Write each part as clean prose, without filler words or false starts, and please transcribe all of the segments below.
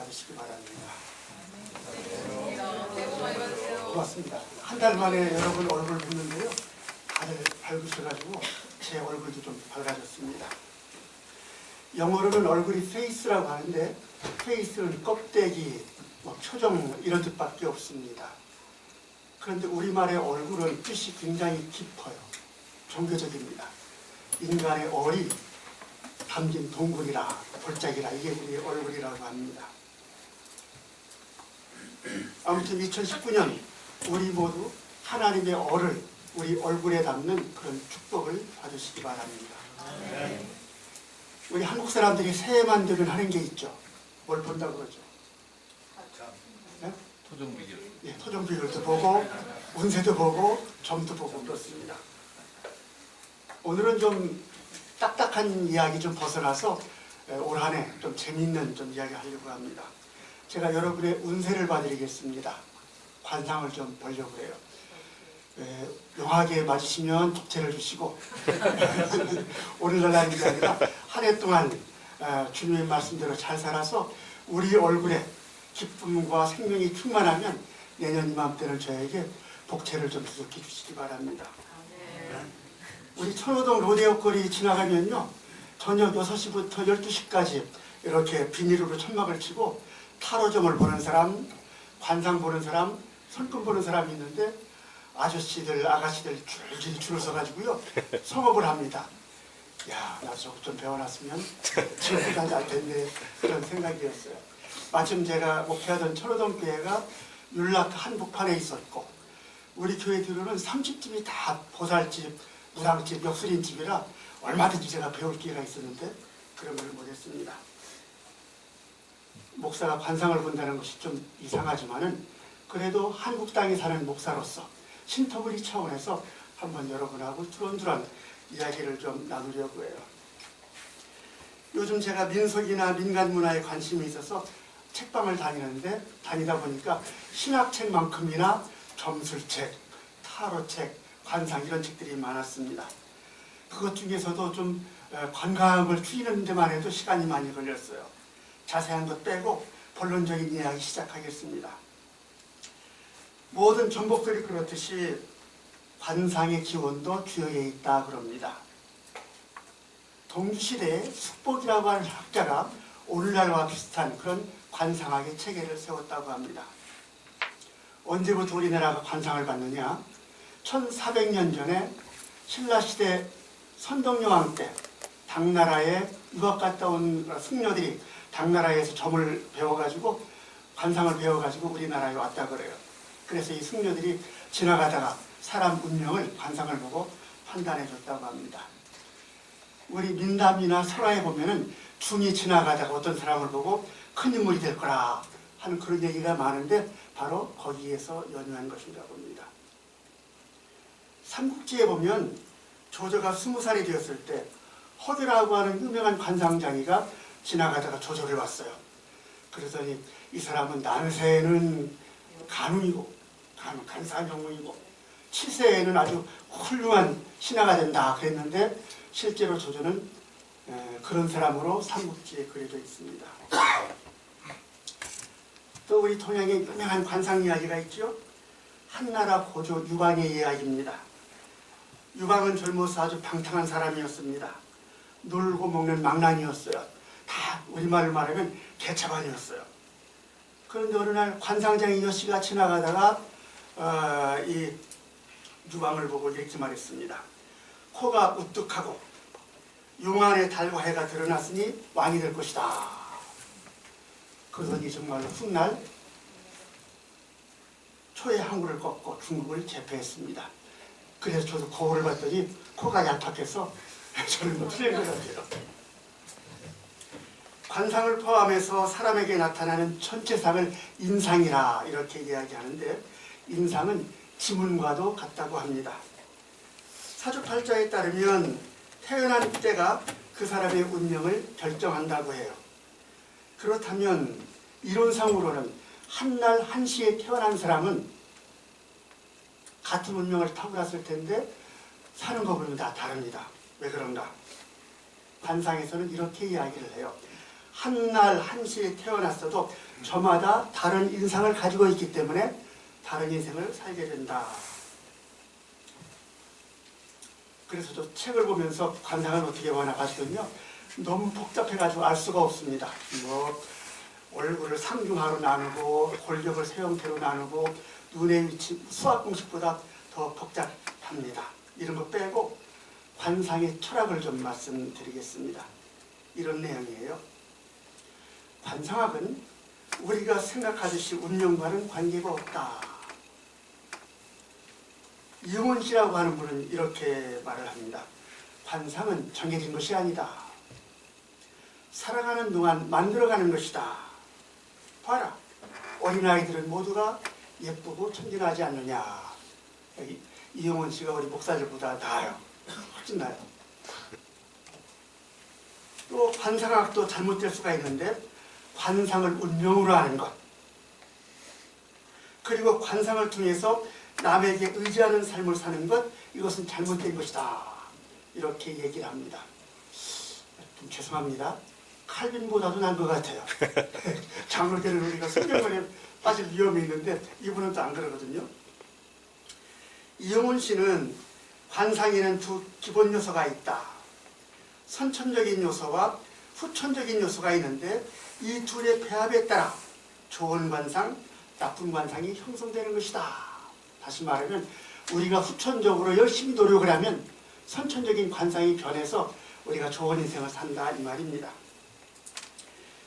받으시기 바랍니다. 고맙습니다. 한 달 만에 여러분 얼굴 뵙는데요. 다들 밝으셔가지고 제 얼굴도 좀 밝아졌습니다. 영어로는 얼굴이 페이스라고 하는데 페이스는 껍데기, 표정 이런 뜻밖에 없습니다. 그런데 우리말의 얼굴은 뜻이 굉장히 깊어요. 종교적입니다. 인간의 얼이 담긴 동굴이라 골짜기라 이게 우리 얼굴이라고 합니다. 아무튼 2019년 우리 모두 하나님의 얼을 우리 얼굴에 담는 그런 축복을 받으시기 바랍니다. 우리 한국 사람들이 새해만 되면 하는 게 있죠. 뭘 본다고 그러죠? 네? 토종 비결. 예, 토종 비결도 보고 운세도 보고 점도 보고 그렇습니다. 오늘은 좀 딱딱한 이야기 좀 벗어나서 올 한 해 좀 재미있는 좀 이야기 하려고 합니다. 제가 여러분의 운세를 봐드리겠습니다. 관상을 좀 보려고 해요. 용하게 맞으시면 독채를 주시고 오늘날 게 아니라 한 해 동안 주님의 말씀대로 잘 살아서 우리 얼굴에 기쁨과 생명이 충만하면 내년 이맘때는 저에게 복채를 좀 수석해 주시기 바랍니다. 우리 천호동 로데오 거리 지나가면요 저녁 6시부터 12시까지 이렇게 비닐으로 천막을 치고 타로점을 보는 사람, 관상 보는 사람, 손금 보는 사람이 있는데 아저씨들, 아가씨들 줄줄이 줄을 서가지고요 성업을 합니다. 야, 나 저거 좀 배워놨으면 지금보다 잘 텐데 그런 생각이었어요. 마침 제가 목회하던 천호동 교회가 율락 한복판에 있었고 우리 교회 뒤로는 30집이 다 보살집, 무당집, 역술인집이라 얼마든지 제가 배울 기회가 있었는데 그런 걸 못했습니다. 목사가 관상을 본다는 것이 좀 이상하지만은 그래도 한국 땅에 사는 목사로서 신터부리 차원에서 한번 여러분하고 두런두런 이야기를 좀 나누려고 해요. 요즘 제가 민속이나 민간 문화에 관심이 있어서 책방을 다니다 보니까 신학책만큼이나 점술책, 타로책, 관상 이런 책들이 많았습니다. 그것 중에서도 좀 관광을 추리는 데만 해도 시간이 많이 걸렸어요. 자세한 것 빼고 본론적인 이야기 시작하겠습니다. 모든 정복들이 그렇듯이 관상의 기원도 주역에 있다 그럽니다. 동시대에 숙복이라고 하는 학자가 오늘날과 비슷한 그런 관상학의 체계를 세웠다고 합니다. 언제부터 우리나라가 관상을 받느냐? 1400년 전에 신라시대 선덕여왕 때 당나라에 유학 갔다 온 승려들이 당나라에서 점을 배워가지고 관상을 배워가지고 우리나라에 왔다 그래요. 그래서 이 승려들이 지나가다가 사람 운명을 관상을 보고 판단해 줬다고 합니다. 우리 민담이나 설화에 보면은 중이 지나가다가 어떤 사람을 보고 큰 인물이 될 거라 하는 그런 얘기가 많은데 바로 거기에서 연유한 것이라고 합니다. 삼국지에 보면 조조가 20살이 되었을 때 허대라고 하는 유명한 관상장이가 지나가다가 조조를 봤어요. 그러더니 이 사람은 난세에는 간웅이고 간사한 영웅이고 치세에는 아주 훌륭한 신하가 된다 그랬는데 실제로 조조는 그런 사람으로 삼국지에 그려져 있습니다. 또 우리 동양에 유명한 관상 이야기가 있죠. 한나라 고조 유방의 이야기입니다. 유방은 젊어서 아주 방탕한 사람이었습니다. 놀고 먹는 망난이었어요. 다 우리말로 말하면 개차반이었어요. 그런데 어느 날 관상장이 여씨가 지나가다가 이 유방을 보고 이렇게 말했습니다. 코가 우뚝하고 용안에 달과 해가 드러났으니 왕이 될 것이다. 그러더니 정말로 훗날 초의 항구를 꺾고 중국을 제패했습니다. 그래서 저도 거울을 봤더니 코가 얄팍해서 저는 뭐 틀린 것 같아요. 관상을 포함해서 사람에게 나타나는 천체상을 인상이라 이렇게 이야기하는데 인상은 지문과도 같다고 합니다. 사주팔자에 따르면 태어난 때가 그 사람의 운명을 결정한다고 해요. 그렇다면 이론상으로는 한날 한시에 태어난 사람은 같은 운명을 타고났을 텐데 사는 거 보면 다 다릅니다. 왜 그런가? 관상에서는 이렇게 이야기를 해요. 한날 한시에 태어났어도 저마다 다른 인상을 가지고 있기 때문에 다른 인생을 살게 된다. 그래서 저 책을 보면서 관상을 어떻게 보나 봤더니요, 너무 복잡해가지고 알 수가 없습니다. 뭐 얼굴을 상중하로 나누고 골격을 세 형태로 나누고 눈의 위치, 수학 공식보다 더 복잡합니다. 이런 거 빼고 관상의 철학을 좀 말씀드리겠습니다. 이런 내용이에요. 관상학은 우리가 생각하듯이 운명과는 관계가 없다. 이용원 씨라고 하는 분은 이렇게 말을 합니다. 관상은 정해진 것이 아니다. 살아가는 동안 만들어가는 것이다. 봐라, 어린아이들은 모두가 예쁘고 천진하지 않느냐. 여기 이용원 씨가 우리 목사들보다 나아요. 훨씬 나아요. 또 관상학도 잘못될 수가 있는데 관상을 운명으로 하는 것, 그리고 관상을 통해서 남에게 의지하는 삶을 사는 것, 이것은 잘못된 것이다. 이렇게 얘기를 합니다. 좀 죄송합니다. 칼빈보다도 난 것 같아요. 장로교는 우리가 성경권에 빠질 위험이 있는데 이분은 또 안 그러거든요. 이용훈 씨는 관상에는 두 기본 요소가 있다. 선천적인 요소와 후천적인 요소가 있는데 이 둘의 배합에 따라 좋은 관상, 나쁜 관상이 형성되는 것이다. 다시 말하면 우리가 후천적으로 열심히 노력을 하면 선천적인 관상이 변해서 우리가 좋은 인생을 산다, 이 말입니다.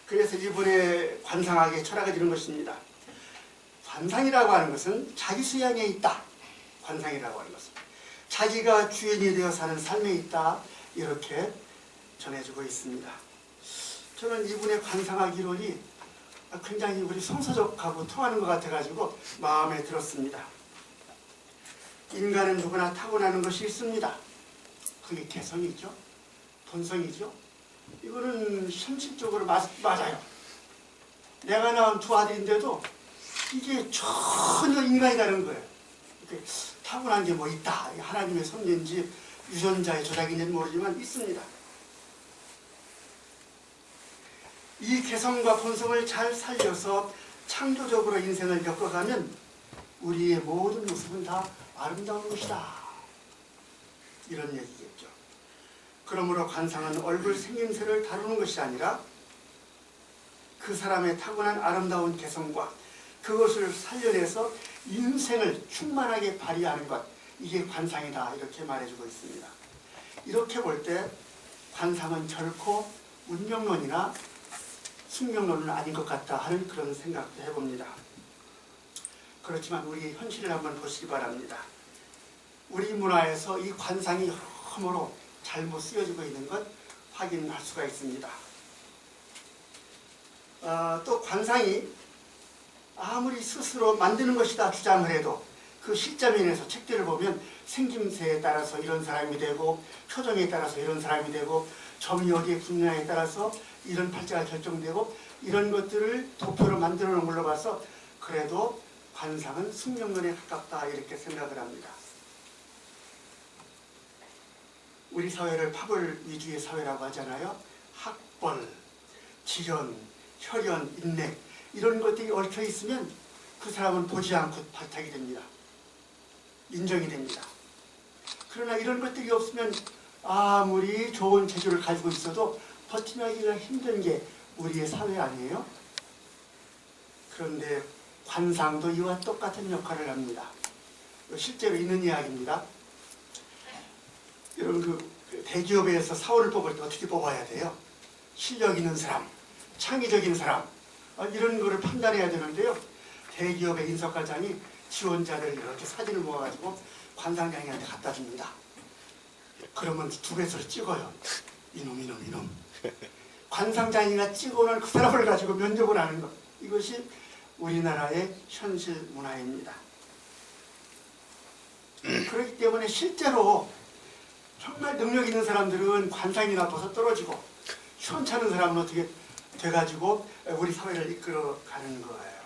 그래서 이번에 관상학의 철학을 이룬 것입니다. 관상이라고 하는 것은 자기 수양에 있다. 관상이라고 하는 것은 자기가 주인이 되어 사는 삶에 있다. 이렇게 전해주고 있습니다. 저는 이분의 관상학 이론이 굉장히 우리 성서적하고 통하는 것 같아가지고 마음에 들었습니다. 인간은 누구나 타고나는 것이 있습니다. 그게 개성이죠. 본성이죠. 이거는 현실적으로 맞아요. 내가 낳은 두 아들인데도 이게 전혀 인간이 다른 거예요. 이렇게 타고난 게 뭐 있다. 하나님의 섭리인지 유전자의 조작인지는 모르지만 있습니다. 이 개성과 본성을 잘 살려서 창조적으로 인생을 겪어가면 우리의 모든 모습은 다 아름다운 것이다. 이런 얘기겠죠. 그러므로 관상은 얼굴 생김새를 다루는 것이 아니라 그 사람의 타고난 아름다운 개성과 그것을 살려내서 인생을 충만하게 발휘하는 것, 이게 관상이다. 이렇게 말해주고 있습니다. 이렇게 볼 때 관상은 결코 운명론이나 숙명론은 아닌 것 같다 하는 그런 생각도 해봅니다. 그렇지만 우리 현실을 한번 보시기 바랍니다. 우리 문화에서 이 관상이 여러모로 잘못 쓰여지고 있는 것 확인할 수가 있습니다. 또 관상이 아무리 스스로 만드는 것이다 주장을 해도 그 실자면에서 책들을 보면 생김새에 따라서 이런 사람이 되고 표정에 따라서 이런 사람이 되고 점이 어디에 붙느냐에 따라서 이런 팔자가 결정되고 이런 것들을 도표로 만들어 놓은 걸로 봐서 그래도 관상은 숙명론에 가깝다 이렇게 생각을 합니다. 우리 사회를 파벌 위주의 사회라고 하잖아요. 학벌, 지연, 혈연, 인맥 이런 것들이 얽혀 있으면 그 사람은 보지 않고 발탁이 됩니다. 인정이 됩니다. 그러나 이런 것들이 없으면 아무리 좋은 재주를 가지고 있어도 버티기가 힘든 게 우리의 사회 아니에요? 그런데 관상도 이와 똑같은 역할을 합니다. 실제로 있는 이야기입니다. 여러분 그 대기업에서 사원을 뽑을 때 어떻게 뽑아야 돼요? 실력 있는 사람, 창의적인 사람 이런 거를 판단해야 되는데요. 대기업의 인사과장이 지원자들 이렇게 사진을 모아가지고 관상장님한테 갖다 줍니다. 그러면 두 배수로 찍어요. 이놈. 관상장이가 찍어놓은 그 사람을 가지고 면접을 하는 것. 이것이 우리나라의 현실 문화입니다. 그렇기 때문에 실제로 정말 능력 있는 사람들은 관상이 나빠서 떨어지고 시원찮은 사람은 어떻게 돼가지고 우리 사회를 이끌어가는 거예요.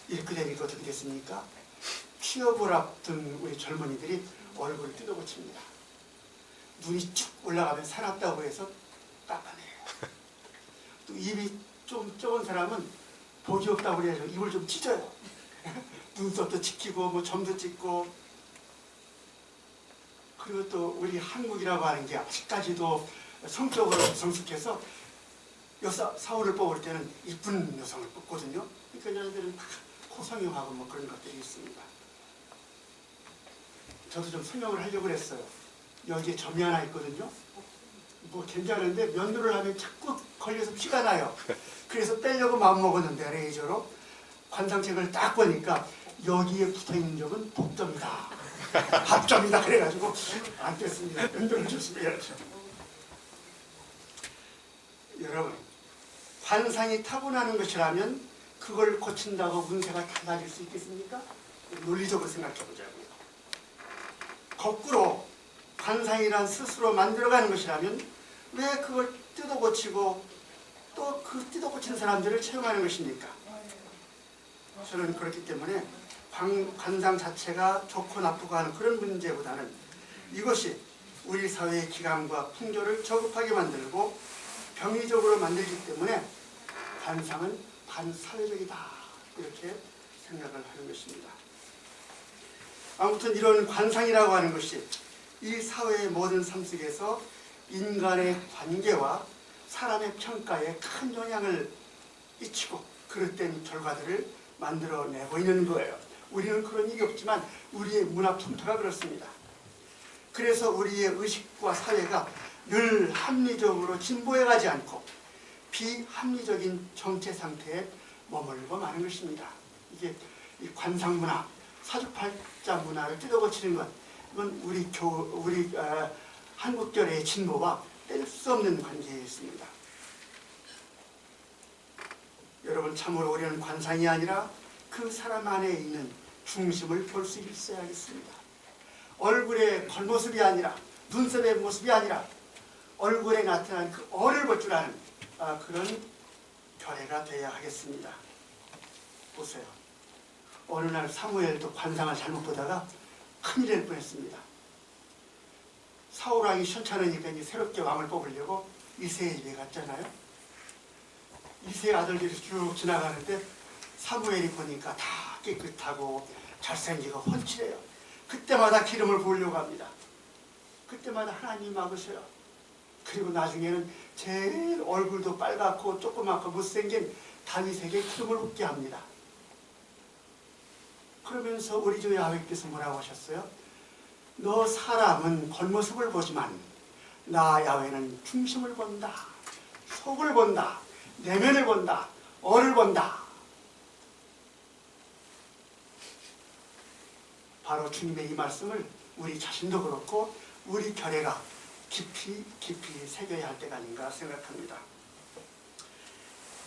이렇게 되니까 어떻게 됐습니까? 취업을 앞둔 우리 젊은이들이 얼굴을 뜯어고칩니다. 눈이 쭉 올라가면 사납다고 해서 깎아내요. 또 입이 좀 적은 사람은 복이 없다고 그래야죠. 입을 좀 찢어요. 눈썹도 지키고 뭐 점도 찍고. 그리고 또 우리 한국이라고 하는 게 아직까지도 성적으로 성숙해서 사울을 뽑을 때는 이쁜 여성을 뽑거든요. 그러니까 여자들은 다 코성형하고 뭐 그런 것들이 있습니다. 저도 좀 설명을 하려고 했어요. 여기에 점이 하나 있거든요. 뭐 괜찮은데 면도를 하면 자꾸 걸려서 피가 나요. 그래서 빼려고 마음먹었는데 레이저로 관상책을 딱 보니까 여기에 붙어있는 점은 복점이다. 합점이다. 그래가지고 안 뺐습니다. 면도를 줬습니다. 여러분, 관상이 타고나는 것이라면 그걸 고친다고 운세가 달라질 수 있겠습니까? 논리적으로 생각해 보자고요. 거꾸로 관상이란 스스로 만들어가는 것이라면 왜 그걸 뜯어 고치고 또 그 뜯어 고친 사람들을 채용하는 것입니까? 저는 그렇기 때문에 관상 자체가 좋고 나쁘고 하는 그런 문제보다는 이것이 우리 사회의 기강과 풍조를 저급하게 만들고 병리적으로 만들기 때문에 관상은 반사회적이다 이렇게 생각을 하는 것입니다. 아무튼 이런 관상이라고 하는 것이 이 사회의 모든 삶 속에서 인간의 관계와 사람의 평가에 큰 영향을 끼치고 그릇된 결과들을 만들어내고 있는 거예요. 우리는 그런 일이 없지만 우리의 문화 풍토가 그렇습니다. 그래서 우리의 의식과 사회가 늘 합리적으로 진보해가지 않고 비합리적인 정체 상태에 머물고 마는 것입니다. 이게 이 관상문화, 사주팔자 문화를 뜯어고치는 것, 이건 우리 한국결의 진보와 뗄 수 없는 관계에 있습니다. 여러분, 참으로 우리는 관상이 아니라 그 사람 안에 있는 중심을 볼 수 있어야겠습니다. 얼굴의 겉모습이 아니라 눈썹의 모습이 아니라 얼굴에 나타난 그 얼을 볼 줄 아는 그런 결의가 되어야 하겠습니다. 보세요. 어느 날 사무엘도 관상을 잘못 보다가 큰일 날 뻔했습니다. 사울왕이 시원찮으니까 이제 새롭게 왕을 뽑으려고 이새의 집에 갔잖아요. 이새의 아들들이 쭉 지나가는데 사무엘이 보니까 다 깨끗하고 잘생기고 훤칠해요. 그때마다 기름을 부으려고 합니다. 그때마다 하나님이 막으셔요. 그리고 나중에는 제일 얼굴도 빨갛고 조그맣고 못생긴 다윗에게 기름을 붓게 합니다. 그러면서 우리 주 야훼께서 뭐라고 하셨어요? 너 사람은 겉모습을 보지만 나 야훼는 중심을 본다. 속을 본다. 내면을 본다. 얼을 본다. 바로 주님의 이 말씀을 우리 자신도 그렇고 우리 결의가 깊이 새겨야 할 때가 아닌가 생각합니다.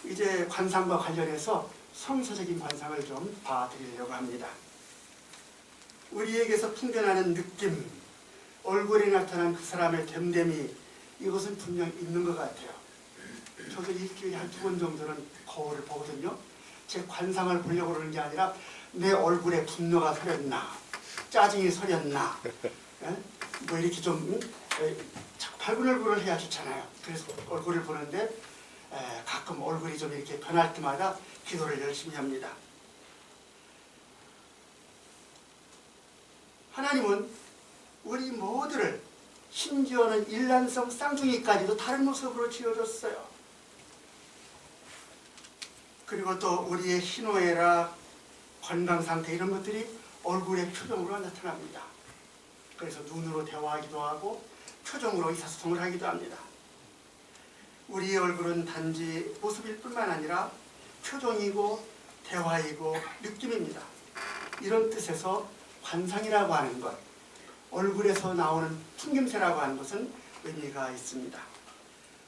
이제 관상과 관련해서 성서적인 관상을 좀 봐드리려고 합니다. 우리에게서 풍겨나는 느낌, 얼굴에 나타난 그 사람의 됨됨이, 이것은 분명 있는 것 같아요. 저도 일주일에 한 2번 정도는 거울을 보거든요. 제 관상을 보려고 그러는 게 아니라 내 얼굴에 분노가 서렸나, 짜증이 서렸나, 뭐 이렇게 좀 밝은 얼굴을 해야 좋잖아요. 그래서 얼굴을 보는데 가끔 얼굴이 좀 이렇게 변할 때마다 기도를 열심히 합니다. 하나님은 우리 모두를 심지어는 일란성 쌍둥이까지도 다른 모습으로 지어줬어요. 그리고 또 우리의 희노애락, 건강상태 이런 것들이 얼굴의 표정으로 나타납니다. 그래서 눈으로 대화하기도 하고 표정으로 의사소통을 하기도 합니다. 우리의 얼굴은 단지 모습일 뿐만 아니라 표정이고 대화이고 느낌입니다. 이런 뜻에서 관상이라고 하는 것, 얼굴에서 나오는 풍김새라고 하는 것은 의미가 있습니다.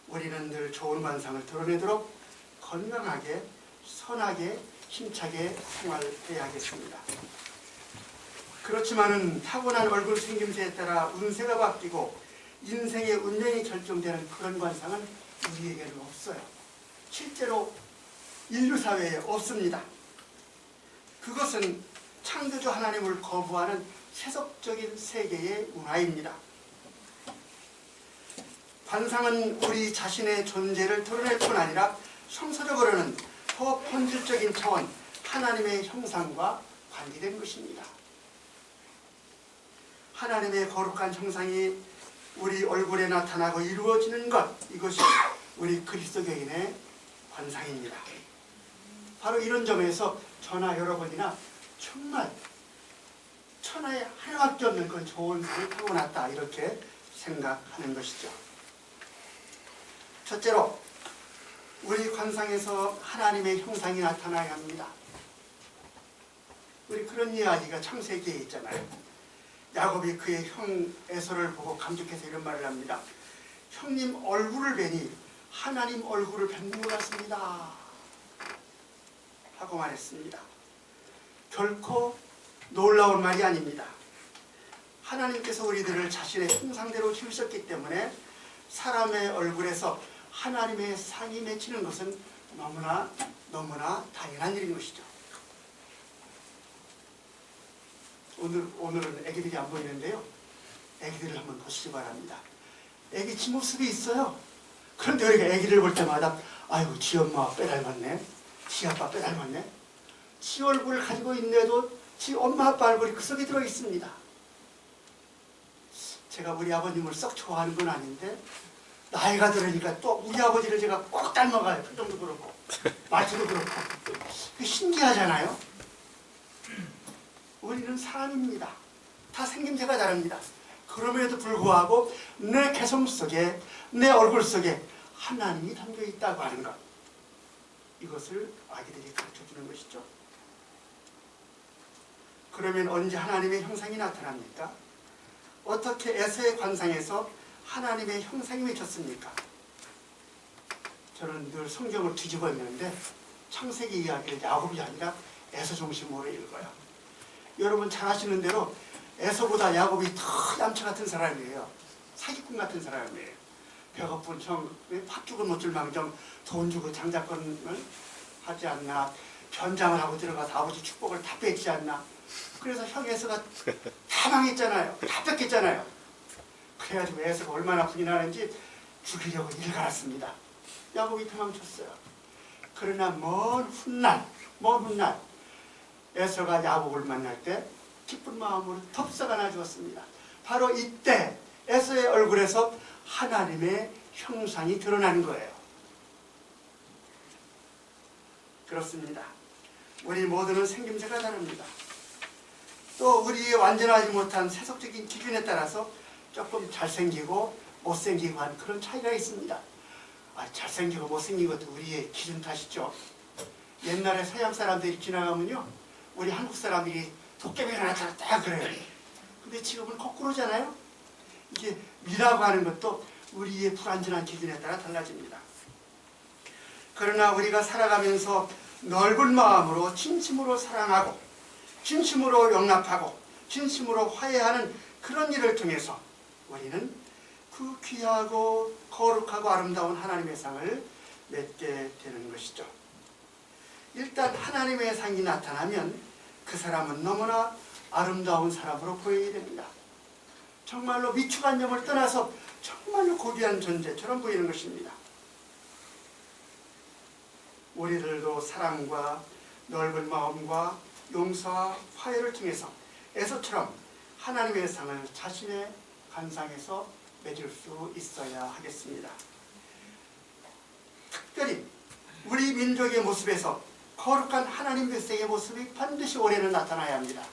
우리는 늘 좋은 관상을 드러내도록 건강하게, 선하게, 힘차게 생활해야겠습니다. 그렇지만은 타고난 얼굴 생김새에 따라 운세가 바뀌고 인생의 운명이 결정되는 그런 관상은 우리에게는 없어요. 실제로 인류 사회에 없습니다. 그것은 창조주 하나님을 거부하는 세속적인 세계의 문화입니다. 관상은 우리 자신의 존재를 드러낼 뿐 아니라 성서적으로는 더 본질적인 차원 하나님의 형상과 관계된 것입니다. 하나님의 거룩한 형상이 우리 얼굴에 나타나고 이루어지는 것, 이것이 우리 그리스도교인의 관상입니다. 바로 이런 점에서 저나 여러분이나 정말 천하에 하나밖에 없는 그 좋은 상을 타고났다, 이렇게 생각하는 것이죠. 첫째로 우리 관상에서 하나님의 형상이 나타나야 합니다. 우리 그런 이야기가 창세기에 있잖아요. 야곱이 그의 형 에서를 보고 감격해서 이런 말을 합니다. 형님 얼굴을 뵈니 하나님 얼굴을 뵙는 것 같습니다 하고 말했습니다. 결코 놀라운 말이 아닙니다. 하나님께서 우리들을 자신의 형상대로 지으셨기 때문에 사람의 얼굴에서 하나님의 상이 맺히는 것은 너무나 당연한 일인 것이죠. 오늘은 애기들이 안 보이는데요. 애기들을 한번 보시기 바랍니다. 애기 지 모습이 있어요. 그런데 우리가 애기를 볼 때마다 아이고 지 엄마 빼 닮았네, 지 아빠 빼 닮았네, 지 얼굴을 가지고 있는데도 지 엄마 아빠 얼굴이 그 속에 들어 있습니다. 제가 우리 아버님을 썩 좋아하는 건 아닌데 나이가 들으니까 또 우리 아버지를 제가 꼭 닮아가요. 표정도 그렇고 말투도 그렇고. 신기하잖아요. 우리는 사람입니다. 다 생김새가 다릅니다. 그럼에도 불구하고 내 개성 속에, 내 얼굴 속에 하나님이 담겨 있다고 하는 것, 이것을 아기들이 가르쳐주는 것이죠. 그러면 언제 하나님의 형상이 나타납니까? 어떻게 에서의 관상에서 하나님의 형상이 맺혔습니까? 저는 늘 성경을 뒤집어 읽는데 창세기 이야기를 야곱이 아니라 에서 중심으로 읽어요. 여러분 잘 아시는 대로 에서보다 야곱이 더 얌체 같은 사람이에요. 사기꾼 같은 사람이에요. 배고픈 청, 팥 주고 못 줄 망정 돈 주고 장자권을 하지 않나, 변장을 하고 들어가서 아버지 축복을 다 뺏지 않나. 그래서 형 에서가 다 망했잖아요. 다 뺏겼잖아요. 그래가지고 에서가 얼마나 분이 나는지 죽이려고 일갈았습니다. 야곱이 도망쳤어요. 그러나 먼 훗날 에서가 야곱을 만날 때 기쁜 마음으로 덥석 안아주었습니다. 바로 이때 에서의 얼굴에서 하나님의 형상이 드러나는 거예요. 그렇습니다. 우리 모두는 생김새가 다릅니다. 또 우리의 완전하지 못한 세속적인 기준에 따라서 조금 잘생기고 못생기고 하는 그런 차이가 있습니다. 잘생기고 못생긴 것도 우리의 기준 탓이죠. 옛날에 서양 사람들이 지나가면요, 우리 한국 사람들이 도깨비가 나타났다 그래요. 근데 지금은 거꾸로잖아요. 이게 미라고 하는 것도 우리의 불완전한 기준에 따라 달라집니다. 그러나 우리가 살아가면서 넓은 마음으로 진심으로 사랑하고 진심으로 용납하고 진심으로 화해하는 그런 일을 통해서 우리는 그 귀하고 거룩하고 아름다운 하나님의 상을 맺게 되는 것이죠. 일단 하나님의 상이 나타나면 그 사람은 너무나 아름다운 사람으로 보여야 됩니다. 정말로 미축한 점을 떠나서 정말로 고귀한 존재처럼 보이는 것입니다. 우리들도 사랑과 넓은 마음과 용서와 화해를 통해서 에서처럼 하나님의 상을 자신의 관상에서 맺을 수 있어야 하겠습니다. 특별히 우리 민족의 모습에서 거룩한 하나님 백성의 모습이 반드시 올해는 나타나야 합니다.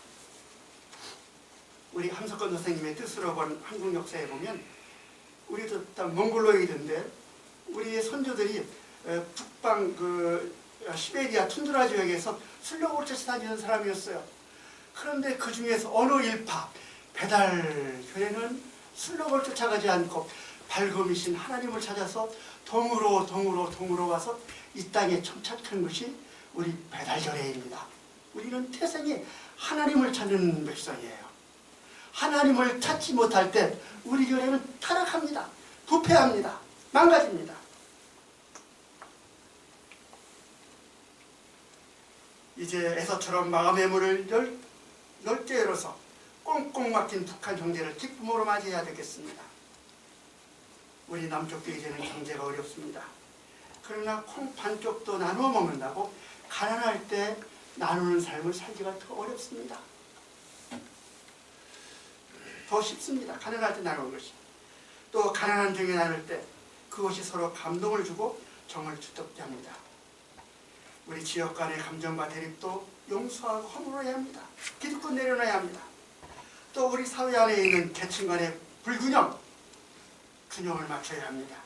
우리 함석권 선생님의 뜻으로 본 한국 역사에 보면 우리도 몽골로이드인데 우리의 선조들이 북방 시베리아 툰드라 지역에서 순례를 쫓아다니는 사람이었어요. 그런데 그 중에서 어느 일파 배달교회는 순례를 쫓아가지 않고 발금이신 하나님을 찾아서 동으로 와서 이 땅에 정착한 것이 우리 배달절예입니다. 우리는 태생이 하나님을 찾는 백성이에요. 하나님을 찾지 못할 때 우리 교회는 타락합니다. 부패합니다. 망가집니다. 이제 에서처럼 마음의 문을 넓게 열어서 꽁꽁 막힌 북한 형제를 기쁨으로 맞이해야 되겠습니다. 우리 남쪽도 이제는 경제가 어렵습니다. 그러나 콩 반쪽도 나누어 먹는다고 가난할 때 나누는 삶을 살기가 더 어렵습니다. 더 쉽습니다. 가난할 때 나누는 것이. 또 가난한 중에 나눌 때 그것이 서로 감동을 주고 정을 두텁게 합니다. 우리 지역 간의 감정과 대립도 용서하고 허물어야 합니다. 기득권 내려놔야 합니다. 또 우리 사회 안에 있는 계층 간의 불균형, 균형을 맞춰야 합니다.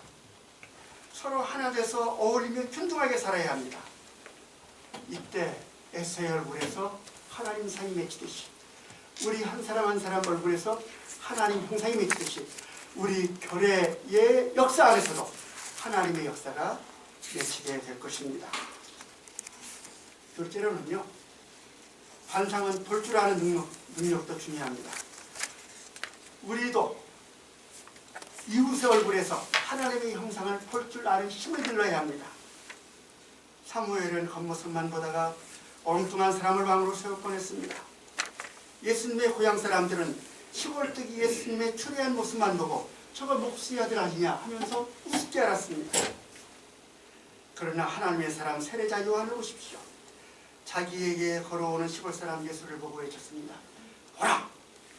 서로 하나 돼서 어울리며 균등하게 살아야 합니다. 이때 에서의 얼굴에서 하나님 상이 맺히듯이, 우리 한 사람 한 사람 얼굴에서 하나님 형상이 맺히듯이 우리 교회의 역사 안에서도 하나님의 역사가 맺히게 될 것입니다. 둘째로는요, 관상은 볼 줄 아는 능력도 중요합니다. 우리도 이웃의 얼굴에서 하나님의 형상을 볼 줄 아는 힘을 길러야 합니다. 사무엘은 겉모습만 보다가 엉뚱한 사람을 왕으로 세울 뻔했습니다. 예수님의 고향 사람들은 시골뜨기 예수님의 추레한 모습만 보고 저거 목수의 아들 아니냐 하면서 우습게 알았습니다. 그러나 하나님의 사람 세례자 요한을 보십시오. 자기에게 걸어오는 시골 사람 예수를 보고 외쳤습니다. 보라!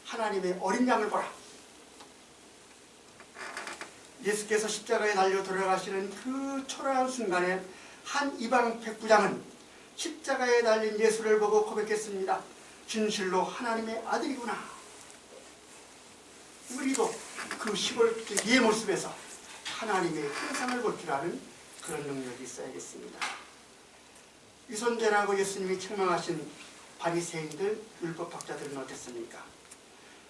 하나님의 어린 양을 보라! 예수께서 십자가에 달려 돌아가시는 그 초라한 순간에 한 이방 백부장은 십자가에 달린 예수를 보고 고백했습니다. 진실로 하나님의 아들이구나. 우리도 그 시골뜨기의 모습에서 하나님의 형상을 볼 줄 아는 그런 능력이 있어야겠습니다. 위선죄라고 예수님이 책망하신 바리새인들, 율법학자들은 어땠습니까?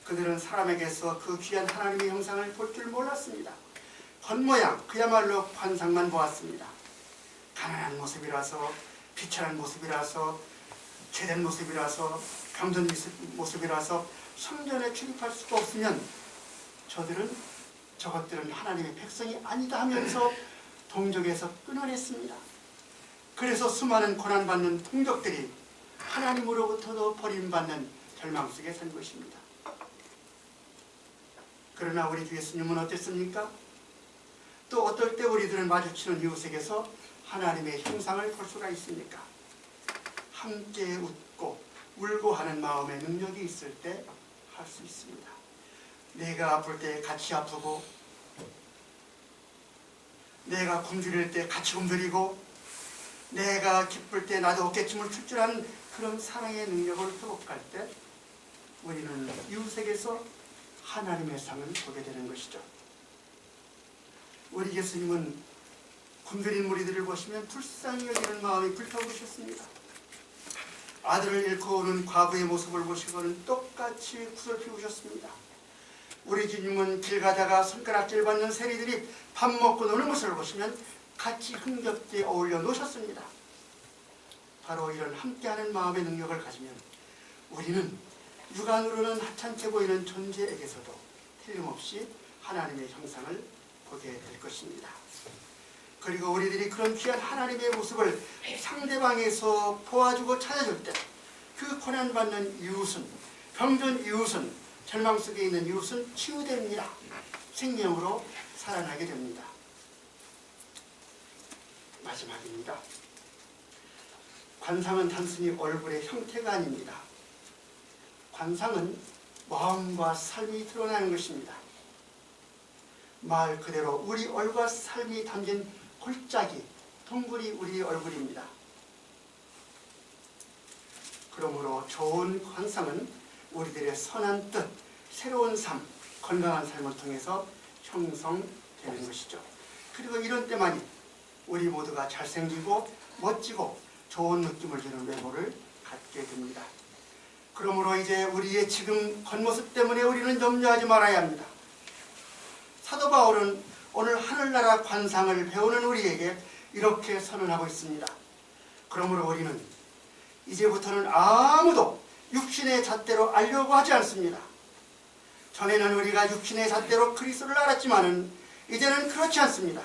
그들은 사람에게서 그 귀한 하나님의 형상을 볼 줄 몰랐습니다. 겉모양, 그야말로 관상만 보았습니다. 가난한 모습이라서, 비천한 모습이라서, 죄된 모습이라서, 병든 모습이라서 성전에 출입할 수가 없으면 저것들은 하나님의 백성이 아니다 하면서 동족에서 끊어냈습니다. 그래서 수많은 고난받는 동족들이 하나님으로부터도 버림받는 절망 속에 산 것입니다. 그러나 우리 주 예수님은 어땠습니까? 또 어떨 때 우리들은 마주치는 이웃에게서 하나님의 형상을 볼 수가 있습니까? 함께 웃고 울고 하는 마음의 능력이 있을 때 할 수 있습니다. 내가 아플 때 같이 아프고, 내가 굶주릴 때 같이 굶주리고, 내가 기쁠 때 나도 어깨춤을 출 줄 아는 그런 사랑의 능력을 회복할 때 우리는 이웃에게서 하나님의 상을 보게 되는 것이죠. 우리 예수님은 굶주린 무리들을 보시면 불쌍히 여기는 마음이 불타오르셨습니다. 아들을 잃고 오는 과부의 모습을 보시고는 똑같이 굿을 피우셨습니다. 우리 주님은 길 가다가 손가락질 받는 세리들이 밥 먹고 노는 모습을 보시면 같이 흥겹게 어울려 놓으셨습니다. 바로 이런 함께하는 마음의 능력을 가지면 우리는 육안으로는 하찮게 보이는 존재에게서도 틀림없이 하나님의 형상을 보게 될 것입니다. 그리고 우리들이 그런 귀한 하나님의 모습을 상대방에서 보아주고 찾아줄 때 그 고난받는 이웃은, 병든 이웃은, 절망 속에 있는 이웃은 치유됩니다. 생명으로 살아나게 됩니다. 마지막입니다. 관상은 단순히 얼굴의 형태가 아닙니다. 관상은 마음과 삶이 드러나는 것입니다. 말 그대로 우리 얼굴과 삶이 담긴 골짜기, 동굴이 우리 얼굴입니다. 그러므로 좋은 관상은 우리들의 선한 뜻, 새로운 삶, 건강한 삶을 통해서 형성되는 것이죠. 그리고 이런 때만이 우리 모두가 잘생기고 멋지고 좋은 느낌을 주는 외모를 갖게 됩니다. 그러므로 이제 우리의 지금 겉모습 때문에 우리는 염려하지 말아야 합니다. 사도 바울은 오늘 하늘나라 관상을 배우는 우리에게 이렇게 선언하고 있습니다. 그러므로 우리는 이제부터는 아무도 육신의 잣대로 알려고 하지 않습니다. 전에는 우리가 육신의 잣대로 그리스도를 알았지만은 이제는 그렇지 않습니다.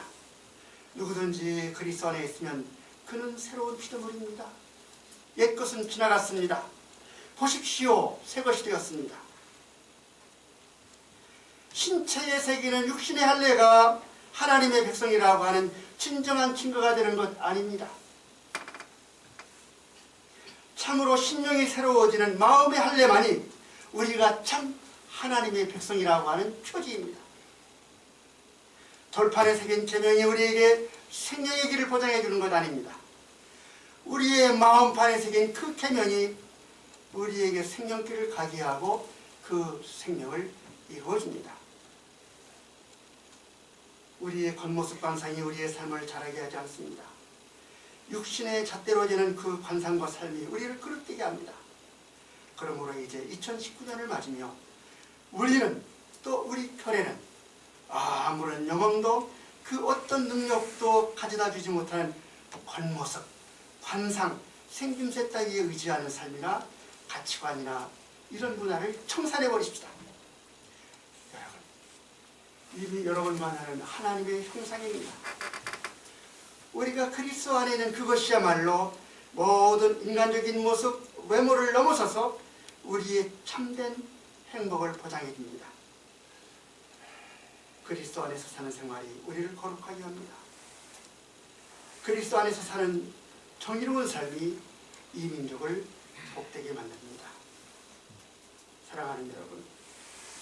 누구든지 그리스도 안에 있으면 그는 새로운 피조물입니다. 옛것은 지나갔습니다. 보십시오, 새것이 되었습니다. 신체의 세계는 육신의 할례가 하나님의 백성이라고 하는 진정한 증거가 되는 것 아닙니다. 참으로 심령이 새로워지는 마음의 할례만이 우리가 참 하나님의 백성이라고 하는 표지입니다. 돌판에 새긴 계명이 우리에게 생명의 길을 보장해 주는 것 아닙니다. 우리의 마음판에 새긴 그 계명이 우리에게 생명길을 가게 하고 그 생명을 이루어줍니다. 우리의 겉모습 관상이 우리의 삶을 자라게 하지 않습니다. 육신의 잣대로 되는 그 관상과 삶이 우리를 그릇되게 합니다. 그러므로 이제 2019년을 맞으며 우리는 또 우리 교회는 아무런 영혼도 그 어떤 능력도 가져다 주지 못하는 겉모습, 관상, 생김새 따위에 의지하는 삶이나 가치관이나 이런 문화를 청산해 버리십시다. 여러분, 이미 여러분만 하는 하나님의 형상입니다. 우리가 그리스도 안에 있는 그것이야말로 모든 인간적인 모습, 외모를 넘어서서 우리의 참된 행복을 보장해 줍니다. 그리스도 안에서 사는 생활이 우리를 거룩하게 합니다. 그리스도 안에서 사는 정의로운 삶이 이 민족을 복되게 만듭니다. 사랑하는 여러분,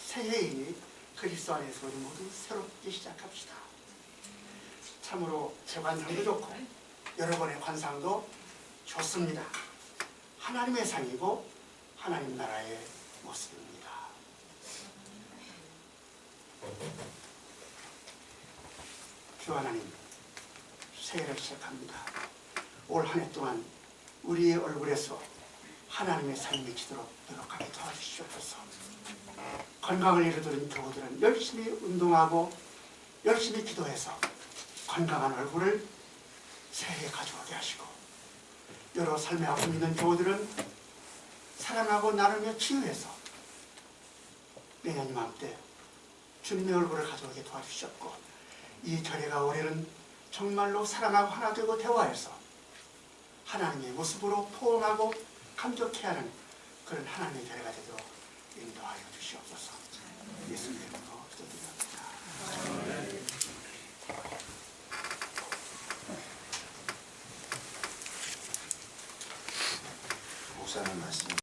새해이니 그리스도 안에서 우리 모두 새롭게 시작합시다. 참으로 제 관상도 좋고 여러분의 관상도 좋습니다. 하나님의 상이고 하나님 나라의 모습입니다. 주 하나님, 새해를 시작합니다. 올 한 해 동안 우리의 얼굴에서 하나님의 삶이 비치도록 노력하게 도와주시옵소서. 건강을 이루는 교우들은 열심히 운동하고 열심히 기도해서 건강한 얼굴을 새해에 가져오게 하시고, 여러 삶의 아픔이 있는 교우들은 사랑하고 나누며 치유해서 내년 이맘때 주님의 얼굴을 가져오게 도와주셨고, 이 절에가 올해는 정말로 사랑하고 하나 되고 대화해서 하나님의 모습으로 포옹하고 감격해하는 그런 하나님의 절에가 되도록 인도하여 주시옵소서. 예수님의 이름으로 기도드립니다. 목사님 말씀